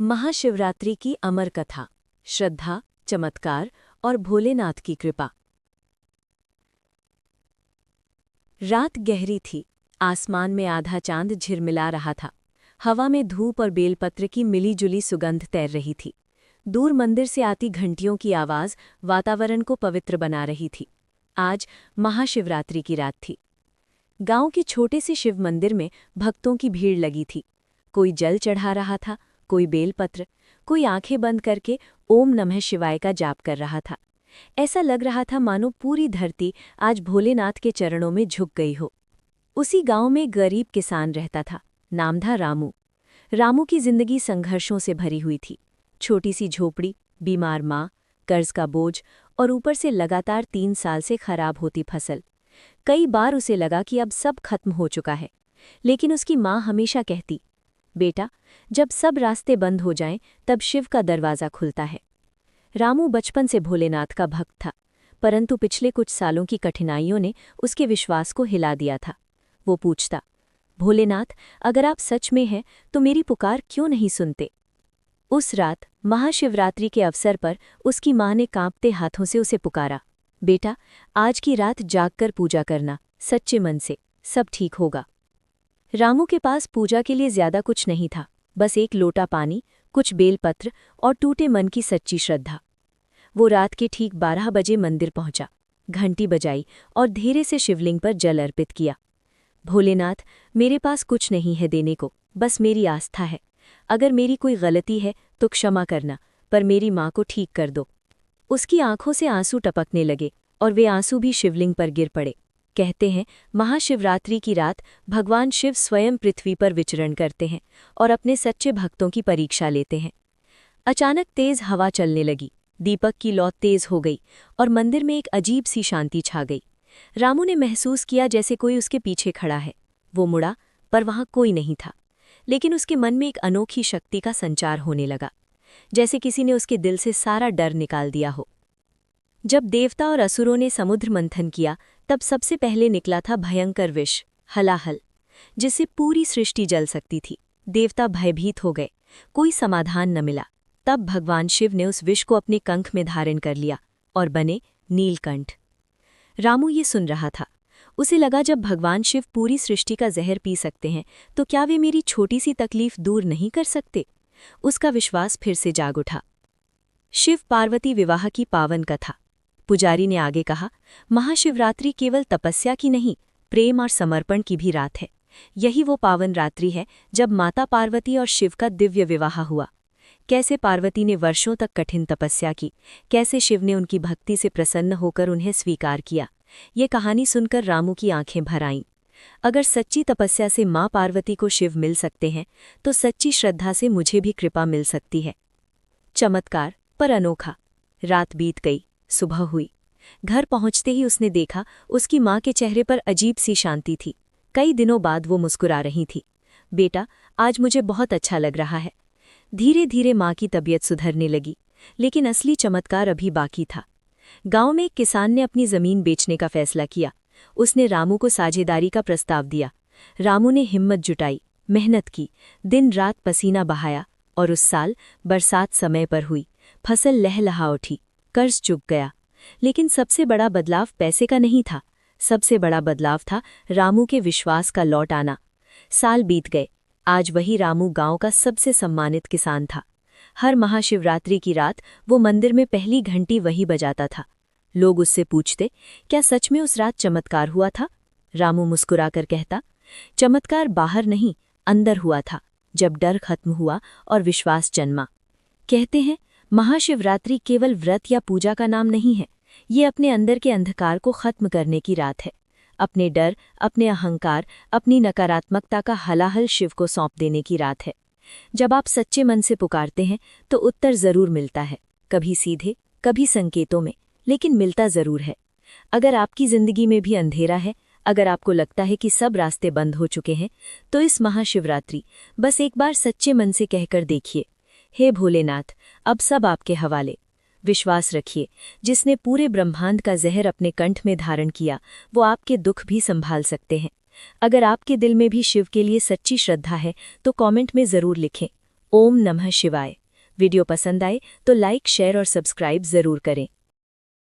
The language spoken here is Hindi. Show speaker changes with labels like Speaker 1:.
Speaker 1: महाशिवरात्रि की अमर कथा, श्रद्धा, चमत्कार और भोलेनाथ की कृपा। रात गहरी थी। आसमान में आधा चांद झिलमिला रहा था। हवा में धूप और बेलपत्र की मिलीजुली सुगंध तैर रही थी। दूर मंदिर से आती घंटियों की आवाज वातावरण को पवित्र बना रही थी। आज महाशिवरात्रि की रात थी। गांव के छोटे से शिव मंदिर में भक्तों की भीड़ लगी थी। कोई जल चढ़ा रहा था, कोई बेलपत्र, कोई आंखें बंद करके ओम नमः शिवाय का जाप कर रहा था। ऐसा लग रहा था मानो पूरी धरती आज भोलेनाथ के चरणों में झुक गई हो। उसी गांव में एक गरीब किसान रहता था। नाम था रामू। रामू की जिंदगी संघर्षों से भरी हुई थी। छोटी सी झोपड़ी, बीमार माँ, कर्ज का बोझ और ऊपर से लगातार 3 साल से खराब होती फसल। कई बार उसे लगा कि अब सब खत्म हो चुका है, लेकिन उसकी माँ हमेशा कहती, बेटा, जब सब रास्ते बंद हो जाएं, तब शिव का दरवाज़ा खुलता है। रामू बचपन से भोलेनाथ का भक्त था, परंतु पिछले कुछ सालों की कठिनाइयों ने उसके विश्वास को हिला दिया था। वो पूछता, भोलेनाथ, अगर आप सच में हैं तो मेरी पुकार क्यों नहीं सुनते? उस रात महाशिवरात्रि के अवसर पर उसकी माँ ने कांपते हाथों से उसे पुकारा, बेटा, आज की रात जागकर पूजा करना, सच्चे मन से, सब ठीक होगा। रामू के पास पूजा के लिए ज्यादा कुछ नहीं था, बस एक लोटा पानी, कुछ बेलपत्र और टूटे मन की सच्ची श्रद्धा। वो रात के ठीक 12 बजे मंदिर पहुंचा, घंटी बजाई और धीरे से शिवलिंग पर जल अर्पित किया। भोलेनाथ, मेरे पास कुछ नहीं है देने को, बस मेरी आस्था है। अगर मेरी कोई गलती है तो क्षमा करना, पर मेरी माँ को ठीक कर दो। उसकी आंखों से आंसू टपकने लगे और वे आंसू भी शिवलिंग पर गिर पड़े। कहते हैं, महाशिवरात्रि की रात भगवान शिव स्वयं पृथ्वी पर विचरण करते हैं और अपने सच्चे भक्तों की परीक्षा लेते हैं। अचानक तेज हवा चलने लगी, दीपक की लौ तेज हो गई और मंदिर में एक अजीब सी शांति छा गई। रामू ने महसूस किया जैसे कोई उसके पीछे खड़ा है। वो मुड़ा, पर वहां कोई नहीं था, लेकिन उसके मन में एक अनोखी शक्ति का संचार होने लगा, जैसे किसी ने उसके दिल से सारा डर निकाल दिया हो। जब देवता और असुरों ने समुद्र मंथन किया, तब सबसे पहले निकला था भयंकर विष, हलाहल, जिससे पूरी सृष्टि जल सकती थी। देवता भयभीत हो गए, कोई समाधान न मिला। तब भगवान शिव ने उस विष को अपने कंठ में धारण कर लिया और बने नीलकंठ। रामू ये सुन रहा था। उसे लगा, जब भगवान शिव पूरी सृष्टि का जहर पी सकते हैं, तो क्या वे मेरी छोटी सी तकलीफ दूर नहीं कर सकते? उसका विश्वास फिर से जाग उठा। शिव पार्वती विवाह की पावन कथा। पुजारी ने आगे कहा, महाशिवरात्रि केवल तपस्या की नहीं, प्रेम और समर्पण की भी रात है। यही वो पावन रात्रि है जब माता पार्वती और शिव का दिव्य विवाह हुआ। कैसे पार्वती ने वर्षों तक कठिन तपस्या की, कैसे शिव ने उनकी भक्ति से प्रसन्न होकर उन्हें स्वीकार किया। ये कहानी सुनकर रामू की आंखें भर आईं। अगर सच्ची तपस्या से माँ पार्वती को शिव मिल सकते हैं, तो सच्ची श्रद्धा से मुझे भी कृपा मिल सकती है। चमत्कार पर अनोखा। रात बीत गई, सुबह हुई। घर पहुंचते ही उसने देखा, उसकी माँ के चेहरे पर अजीब सी शांति थी। कई दिनों बाद वो मुस्कुरा रही थी। बेटा, आज मुझे बहुत अच्छा लग रहा है। धीरे धीरे माँ की तबीयत सुधरने लगी, लेकिन असली चमत्कार अभी बाकी था। गांव में एक किसान ने अपनी जमीन बेचने का फैसला किया। उसने रामू को साझेदारी का प्रस्ताव दिया। रामू ने हिम्मत जुटाई, मेहनत की, दिन रात पसीना बहाया, और उस साल बरसात समय पर हुई। फसल लहलहा उठी, कर्ज चुक गया। लेकिन सबसे बड़ा बदलाव पैसे का नहीं था, सबसे बड़ा बदलाव था रामू के विश्वास का लौट आना। साल बीत गए। आज वही रामू गांव का सबसे सम्मानित किसान था। हर महाशिवरात्रि की रात वो मंदिर में पहली घंटी वही बजाता था। लोग उससे पूछते, क्या सच में उस रात चमत्कार हुआ था? रामू मुस्कुराकर कहता, चमत्कार बाहर नहीं, अंदर हुआ था, जब डर खत्म हुआ और विश्वास जन्मा। कहते हैं, महाशिवरात्रि केवल व्रत या पूजा का नाम नहीं है, ये अपने अंदर के अंधकार को खत्म करने की रात है। अपने डर, अपने अहंकार, अपनी नकारात्मकता का हलाहल शिव को सौंप देने की रात है। जब आप सच्चे मन से पुकारते हैं तो उत्तर जरूर मिलता है, कभी सीधे, कभी संकेतों में, लेकिन मिलता जरूर है। अगर आपकी जिंदगी में भी अंधेरा है, अगर आपको लगता है कि सब रास्ते बंद हो चुके हैं, तो इस महाशिवरात्रि बस एक बार सच्चे मन से कहकर देखिए, हे भोलेनाथ, अब सब आपके हवाले। विश्वास रखिए, जिसने पूरे ब्रह्मांड का जहर अपने कंठ में धारण किया, वो आपके दुख भी संभाल सकते हैं। अगर आपके दिल में भी शिव के लिए सच्ची श्रद्धा है, तो कमेंट में ज़रूर लिखें ओम नमः शिवाय। वीडियो पसंद आए तो लाइक शेयर और सब्सक्राइब जरूर करें।